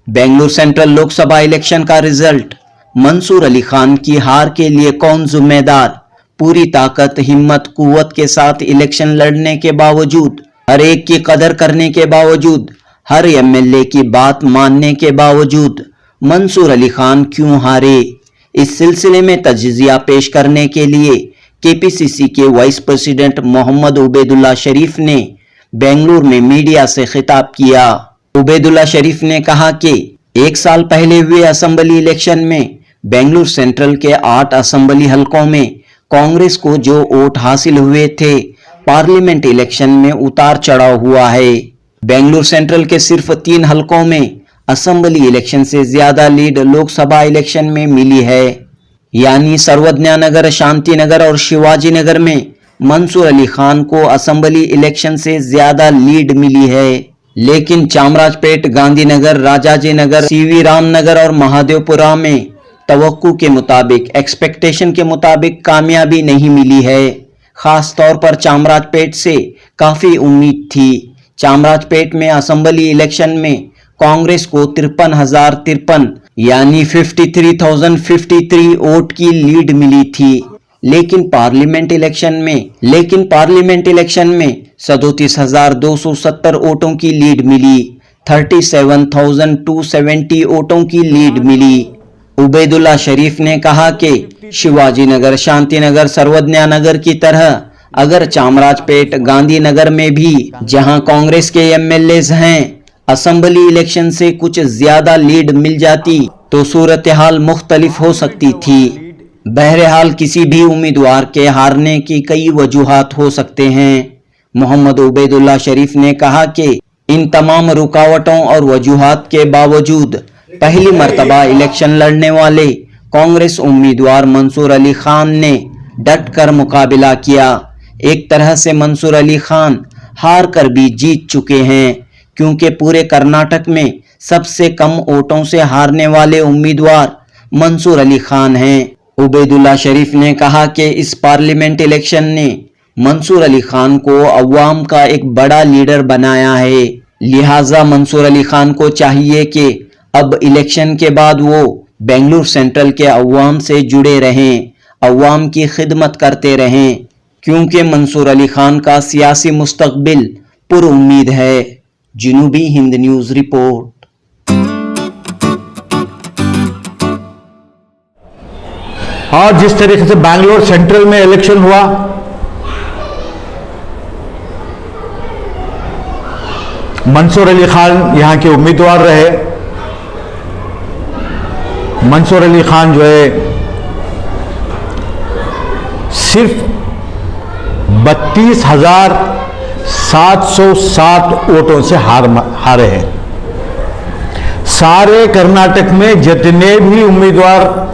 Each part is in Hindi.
बेंगलुरु सेंट्रल लोकसभा इलेक्शन का रिजल्ट। मंसूर अली खान की हार के लिए कौन जिम्मेदार? पूरी ताकत, हिम्मत, कुव्वत के साथ इलेक्शन लड़ने के बावजूद, हर एक की कदर करने के बावजूद, हर एमएलए की बात मानने के बावजूद मंसूर अली खान क्यों हारे? इस सिलसिले में तज्जिया पेश करने के लिए केपीसीसी के वाइस प्रेसिडेंट मोहम्मद उबैदुल्ला शरीफ ने बेंगलुरु में मीडिया से खिताब किया। उबैदुल्ला शरीफ ने कहा कि 1 साल पहले हुए असेंबली इलेक्शन में बेंगलुरु सेंट्रल के 8 असेंबली हलकों में कांग्रेस को जो वोट हासिल हुए थे, पार्लियामेंट इलेक्शन में उतार चढ़ाव हुआ है। बेंगलुरु सेंट्रल के सिर्फ 3 हलकों में असेंबली इलेक्शन से ज्यादा लीड लोकसभा इलेक्शन में मिली है, यानी सर्वज्ञा नगर, शांति नगर और शिवाजी नगर में मंसूर अली खान को असेंबली इलेक्शन से ज्यादा लीड मिली है। लेकिन चामराजपेट, गांधीनगर, राजाजी नगर, सीवी राम नगर और महादेवपुरा में तवक्कु के मुताबिक, एक्सपेक्टेशन के मुताबिक कामयाबी नहीं मिली है। खास तौर पर चामराजपेट से काफी उम्मीद थी। चामराजपेट में असेंबली इलेक्शन में कांग्रेस को 53,053 यानी 53,053 वोट की लीड मिली थी। लेकिन पार्लियामेंट इलेक्शन में 37,270 वोटों की लीड मिली, 37,270 वोटों की लीड मिली। उबैदुल्ला शरीफ ने कहा कि शिवाजी नगर, शांति नगर, सर्वज्ञा नगर की तरह अगर चामराजपेट, गांधीनगर में भी जहां कांग्रेस के एमएलएज हैं, असेंबली इलेक्शन से कुछ ज्यादा लीड मिल जाती तो सूरत हाल मुख्तलिफ हो सकती थी। बहरहाल किसी भी उम्मीदवार के हारने की कई वजूहात हो सकते हैं। मोहम्मद उबैदुल्ला शरीफ ने कहा कि इन तमाम रुकावटों और वजूहात के बावजूद पहली मर्तबा इलेक्शन लड़ने वाले कांग्रेस उम्मीदवार मंसूर अली खान ने डट कर मुकाबला किया। एक तरह से मंसूर अली खान हार कर भी जीत चुके हैं, क्योंकि पूरे कर्नाटक में सबसे कम वोटों से हारने वाले उम्मीदवार मंसूर अली खान हैं। उबैदुल्ला शरीफ ने कहा कि इस पार्लियामेंट इलेक्शन ने मंसूर अली खान को अवाम का एक बड़ा लीडर बनाया है, लिहाजा मंसूर अली खान को चाहिए कि अब इलेक्शन के बाद वो बेंगलुरु सेंट्रल के अवाम से जुड़े रहें, अवाम की खिदमत करते रहें, क्योंकि मंसूर अली खान का सियासी मुस्तकबिल पुरुम्मीद है। जनूबी हिंद न्यूज़ रिपोर्ट। और जिस तरीके से बेंगलुरु सेंट्रल में इलेक्शन हुआ, मंसूर अली खान यहां के उम्मीदवार रहे। मंसूर अली खान जो है सिर्फ 32,707 वोटों से हारे हैं। सारे कर्नाटक में जितने भी उम्मीदवार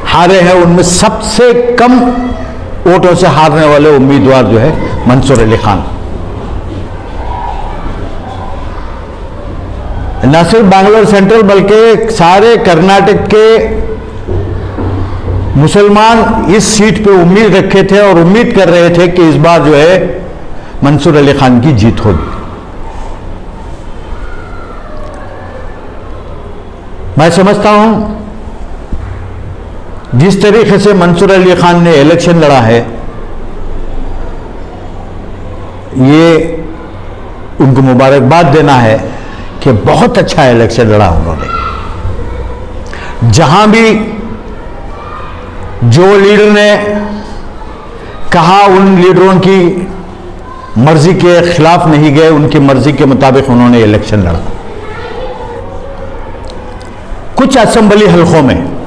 हारे हैं उनमें सबसे कम वोटों से हारने वाले उम्मीदवार जो है मंसूर अली खान। न सिर्फ बेंगलुरु सेंट्रल बल्कि सारे कर्नाटक के मुसलमान इस सीट पे उम्मीद रखे थे और उम्मीद कर रहे थे कि इस बार जो है मंसूर अली खान की जीत होगी। मैं समझता हूं जिस तरीके से मंसूर अली खान ने इलेक्शन लड़ा है, ये उनको मुबारकबाद देना है कि बहुत अच्छा इलेक्शन लड़ा उन्होंने। जहां भी जो लीडर ने कहा, उन लीडरों की मर्जी के खिलाफ नहीं गए, उनकी मर्जी के मुताबिक उन्होंने इलेक्शन लड़ा। कुछ असेंबली हलकों में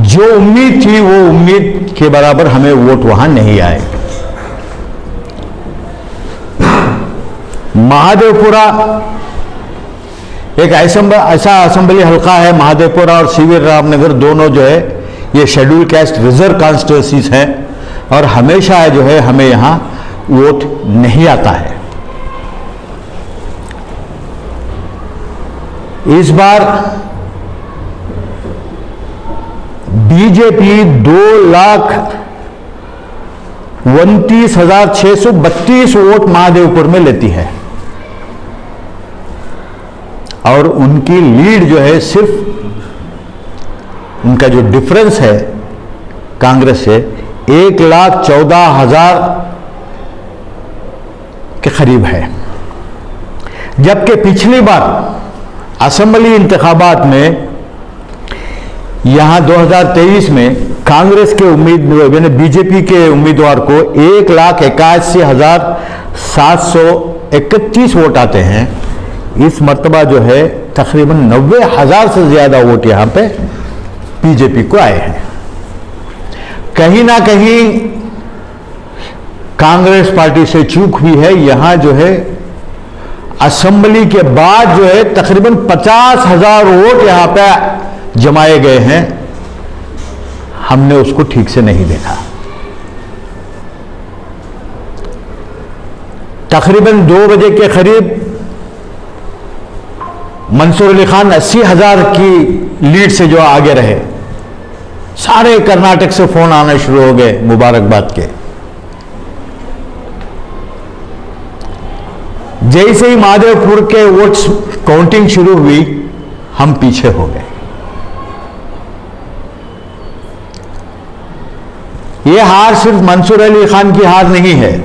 जो उम्मीद थी वो उम्मीद के बराबर हमें वोट वहां नहीं आए। महादेवपुरा एक ऐसा असेंबली हलका है, महादेवपुरा और सीवी रामनगर दोनों जो है ये शेड्यूल कास्ट रिजर्व कॉन्स्टिट्यूंसीज हैं और हमेशा जो है हमें यहां वोट नहीं आता है। इस बार बीजेपी 2,29,632 वोट महादेवपुर में लेती है। और उनकी लीड जो है सिर्फ उनका जो डिफरेंस है कांग्रेस से 1,14,000 के करीब है। जबकि पिछली बार असेंबली इंतखाबात में यहां 2023 में कांग्रेस के उम्मीदवार बीजेपी के उम्मीदवार को 1,81,731 वोट आते हैं। इस मर्तबा जो है तकरीबन 90,000 से ज्यादा वोट यहां पे बीजेपी को आए हैं। कहीं ना कहीं कांग्रेस पार्टी से चूक हुई है। यहां जो है असेंबली के बाद जो है तकरीबन 50,000 वोट यहां पे जमाए गए हैं, हमने उसको ठीक से नहीं देखा। तकरीबन 2 बजे के करीब मंसूर अली खान 80,000 की लीड से जो आगे रहे, सारे कर्नाटक से फोन आना शुरू हो गए मुबारकबाद के। जैसे ही महादेवपुर के वोट्स काउंटिंग शुरू हुई, हम पीछे हो गए। यह हार सिर्फ मंसूर अली खान की हार नहीं है,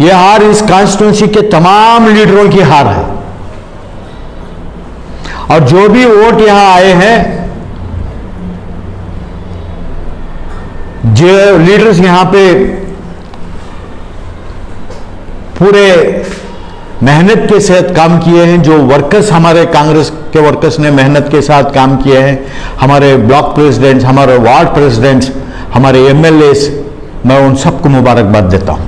यह हार इस कॉन्स्टिट्यूंसी के तमाम लीडरों की हार है। और जो भी वोट यहां आए हैं, जो लीडर्स यहां पे पूरे मेहनत के साथ काम किए हैं, जो वर्कर्स हमारे कांग्रेस के वर्कर्स ने मेहनत के साथ काम किए हैं, हमारे ब्लॉक प्रेसिडेंट्स, हमारे वार्ड प्रेसिडेंट्स, हमारे एमएलएस, मैं उन सबको मुबारकबाद देता हूं।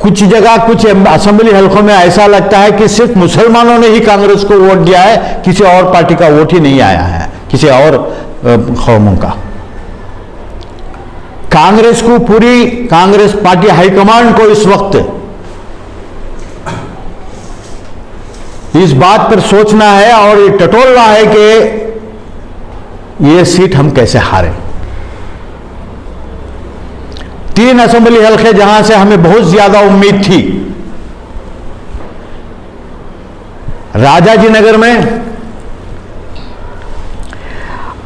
कुछ जगह कुछ असेंबली हलकों में ऐसा लगता है कि सिर्फ मुसलमानों ने ही कांग्रेस को वोट दिया है, किसी और पार्टी का वोट ही नहीं आया है, किसी और कौमों का। कांग्रेस को, पूरी कांग्रेस पार्टी हाईकमांड को इस वक्त इस बात पर सोचना है और ये टटोलना है कि ये सीट हम कैसे हारें। 3 असेंबली हल्के जहां से हमें बहुत ज्यादा उम्मीद थी, राजाजी नगर में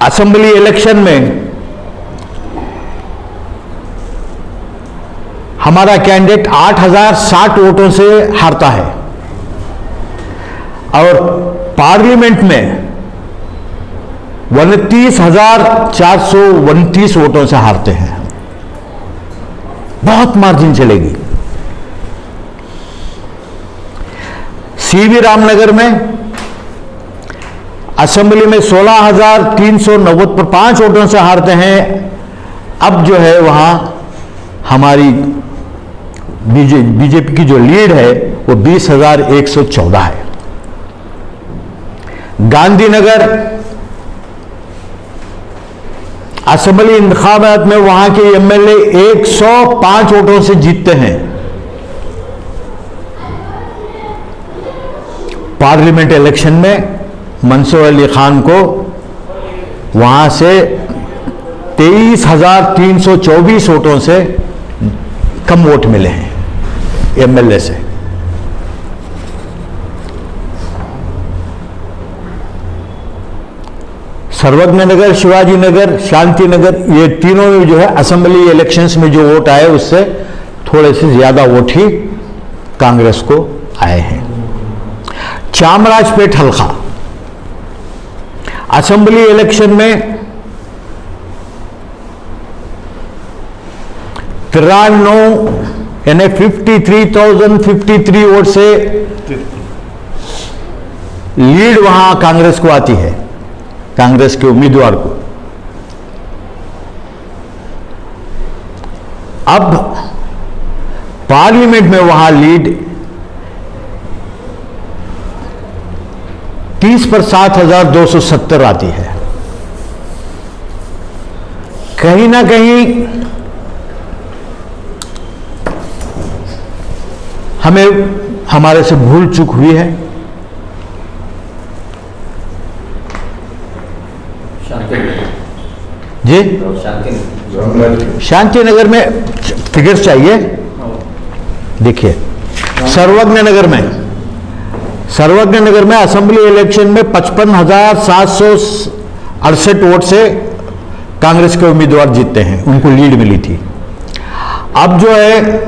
असेंबली इलेक्शन में हमारा कैंडिडेट 8,060 वोटों से हारता है और पार्लियामेंट में 29,429 वोटों से हारते हैं। बहुत मार्जिन चलेगी। सीवी रामनगर में असेंबली में 16,390 पर 5 वोटों से हारते हैं। अब जो है वहां हमारी बीजेपी की जो लीड है वो 20,114 है। गांधीनगर असेंबली इंतखाबात में वहां के एमएलए 105 वोटों से जीतते हैं। पार्लियामेंट इलेक्शन में मंसूर अली खान को वहां से 23,324 वोटों से कम वोट मिले हैं एमएलए से। सर्वज्ञ नगर, शिवाजी नगर, शांति नगर, ये तीनों में जो है असेंबली इलेक्शंस में जो वोट आए उससे थोड़े से ज्यादा वोट ही कांग्रेस को आए हैं। चामराजपेट हल्का असेंबली इलेक्शन में 93 यानी 53,053 वोट से लीड वहां कांग्रेस को आती है, कांग्रेस के उम्मीदवार को। अब पार्लियामेंट में वहां लीड 30 पर 7,270 आती है। कहीं ना कहीं हमें हमारे से भूल चूक हुई है। जी, शांति नगर में फिगर्स चाहिए। देखिए, सर्वज्ञ नगर में असेंबली इलेक्शन में 55,768 वोट से कांग्रेस के उम्मीदवार जीतते हैं, उनको लीड मिली थी। अब जो है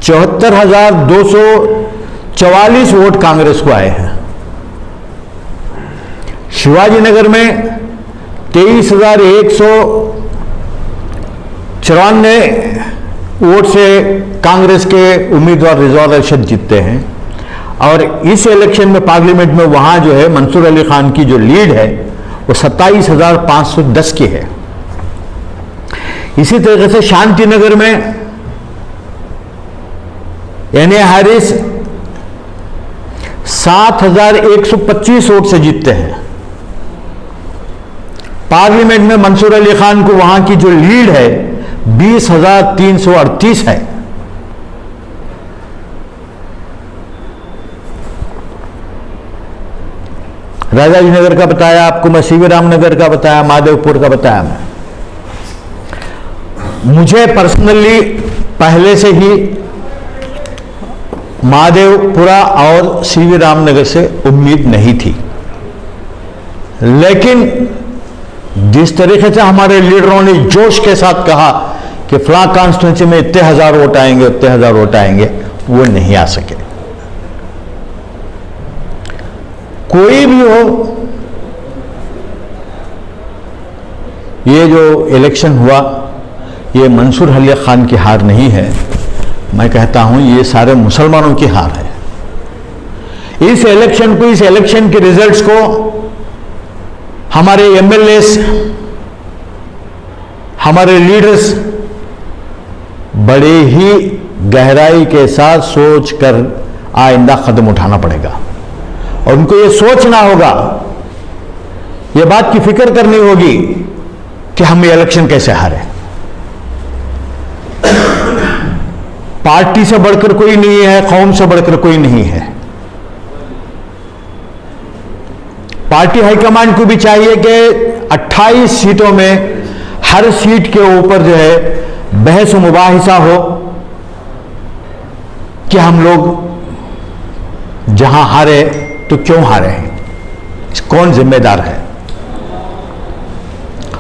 74,244 वोट कांग्रेस को आए हैं। शिवाजी नगर में 23,194 वोट से कांग्रेस के उम्मीदवार रिजर्वेशन जीतते हैं। और इस इलेक्शन में पार्लियामेंट में वहां जो है मंसूर अली खान की जो लीड है वो 27,510 की है। इसी तरीके से शांति नगर में एनए हारिस 7,125 वोट से जीतते हैं। पार्लियामेंट में मंसूर अली खान को वहां की जो लीड है 20,338 है। राजाजी नगर का बताया आपको मैं, सीवी रामनगर का बताया, महादेवपुर का बताया मैं। मुझे पर्सनली पहले से ही महादेवपुरा और सीवी रामनगर से उम्मीद नहीं थी, लेकिन जिस तरीके से हमारे लीडरों ने जोश के साथ कहा कि फला कॉन्स्टिट्यूंसी में इतने हजार वोट आएंगे, उतने हजार वोट आएंगे, वो नहीं आ सके। कोई भी हो, ये जो इलेक्शन हुआ ये मंसूर अली खान की हार नहीं है, मैं कहता हूं ये सारे मुसलमानों की हार है। इस इलेक्शन के रिजल्ट्स को हमारे एमएलएस, हमारे लीडर्स बड़े ही गहराई के साथ सोच कर आइंदा कदम उठाना पड़ेगा और उनको ये सोचना होगा, ये बात की फिक्र करनी होगी कि हम ये इलेक्शन कैसे हारे। पार्टी से बढ़कर कोई नहीं है, कौम से बढ़कर कोई नहीं है। पार्टी हाईकमांड को भी चाहिए कि 28 सीटों में हर सीट के ऊपर जो है बहस मुबाहिसा हो कि हम लोग जहां हारे तो क्यों हारे हैं, कौन जिम्मेदार है।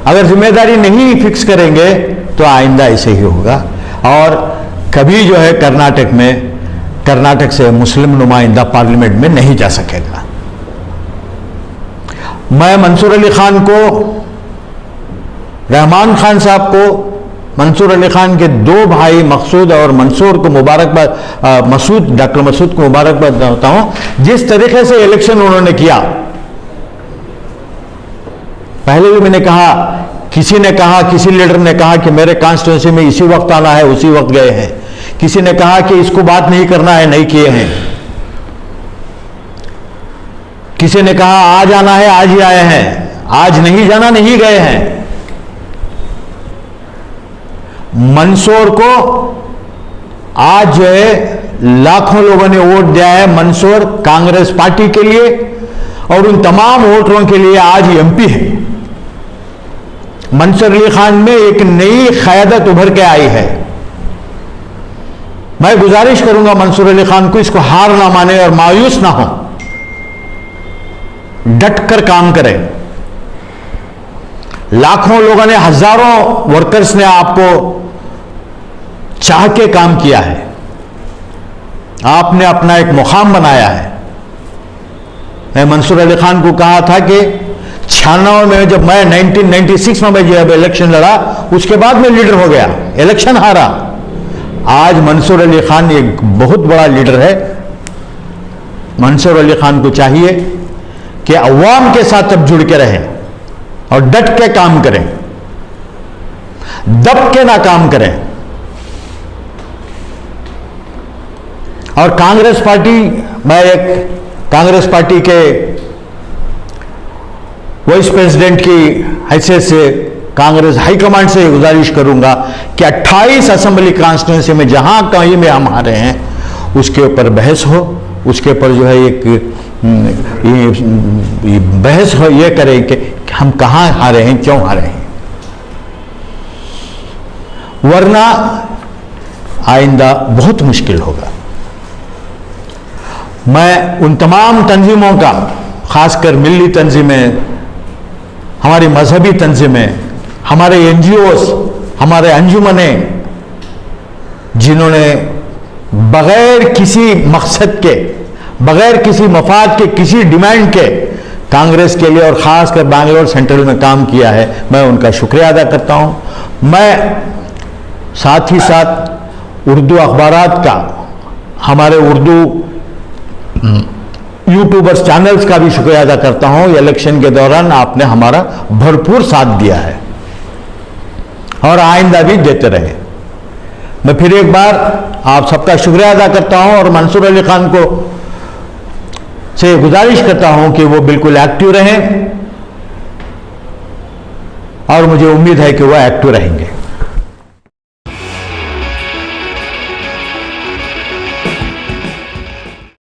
अगर जिम्मेदारी नहीं फिक्स करेंगे तो आइंदा ऐसे ही होगा। और कभी जो है कर्नाटक से मुस्लिम नुमाइंदा पार्लियामेंट में नहीं जा सकेगा। मैं मंसूर अली खान को, रहमान खान साहब को, मंसूर अली खान के दो भाई मकसूद और मंसूर को मुबारकबाद, डॉक्टर मसूद को मुबारकबाद देता हूं। जिस तरीके से इलेक्शन उन्होंने किया, पहले भी मैंने कहा, किसी लीडर ने कहा कि मेरे कॉन्स्टिट्यूंसी में इसी वक्त आना है, उसी वक्त गए हैं। किसी ने कहा कि इसको बात नहीं करना है, नहीं किए हैं। किसी ने कहा आज आना है, आज ही आए हैं। आज नहीं जाना, नहीं गए हैं। मंसूर को आज जो है लाखों लोगों ने वोट दिया है। मंसूर कांग्रेस पार्टी के लिए और उन तमाम वोटरों के लिए आज एमपी है। मंसूर अली खान में एक नई क़यादत उभर के आई है। मैं गुजारिश करूंगा मंसूर अली खान को, इसको हार ना माने और मायूस ना हो, डट कर काम करें। लाखों लोगों ने, हजारों वर्कर्स ने आपको चाह के काम किया है। आपने अपना एक मुकाम बनाया है। मैं मंसूर अली खान को कहा था कि 96 में, जब मैं 1996 में जब इलेक्शन लड़ा, उसके बाद में लीडर हो गया, इलेक्शन हारा। आज मंसूर अली खान एक बहुत बड़ा लीडर है। मंसूर अली खान को चाहिए कि अवाम के साथ अब जुड़ के रहें और डट के काम करें, दब के ना काम करें। और कांग्रेस पार्टी, मैं एक कांग्रेस पार्टी के वाइस प्रेसिडेंट की हैसियत से कांग्रेस हाईकमांड से गुजारिश करूंगा कि 28 असेंबली कॉन्स्टिट्यूंसी में जहां कहीं में हम हारे हैं, उसके ऊपर बहस हो, उसके ऊपर जो है एक ये बहस हो, ये करें कि हम कहां हारे हैं, क्यों हारे हैं। वरना आइंदा बहुत मुश्किल होगा। मैं उन तमाम तंजीमों का, खासकर मिली तंजीमें, हमारी मजहबी तंजीमें, हमारे एनजीओस, हमारे अंजुमनें, जिन्होंने बगैर किसी मकसद के, बगैर किसी मफाद के, किसी डिमांड के कांग्रेस के लिए और ख़ासकर बैंगलोर सेंट्रल में काम किया है, मैं उनका शुक्रिया अदा करता हूं। मैं साथ ही साथ उर्दू अखबारात का, हमारे उर्दू यूट्यूबर्स चैनल्स का भी शुक्रिया अदा करता हूं। इलेक्शन के दौरान आपने हमारा भरपूर साथ दिया है और आइंदा भी देते रहे। मैं फिर एक बार आप सबका शुक्रिया अदा करता हूं और मंसूर अली खान को से गुजारिश करता हूं कि वो बिल्कुल एक्टिव रहें और मुझे उम्मीद है कि वो एक्टिव रहेंगे।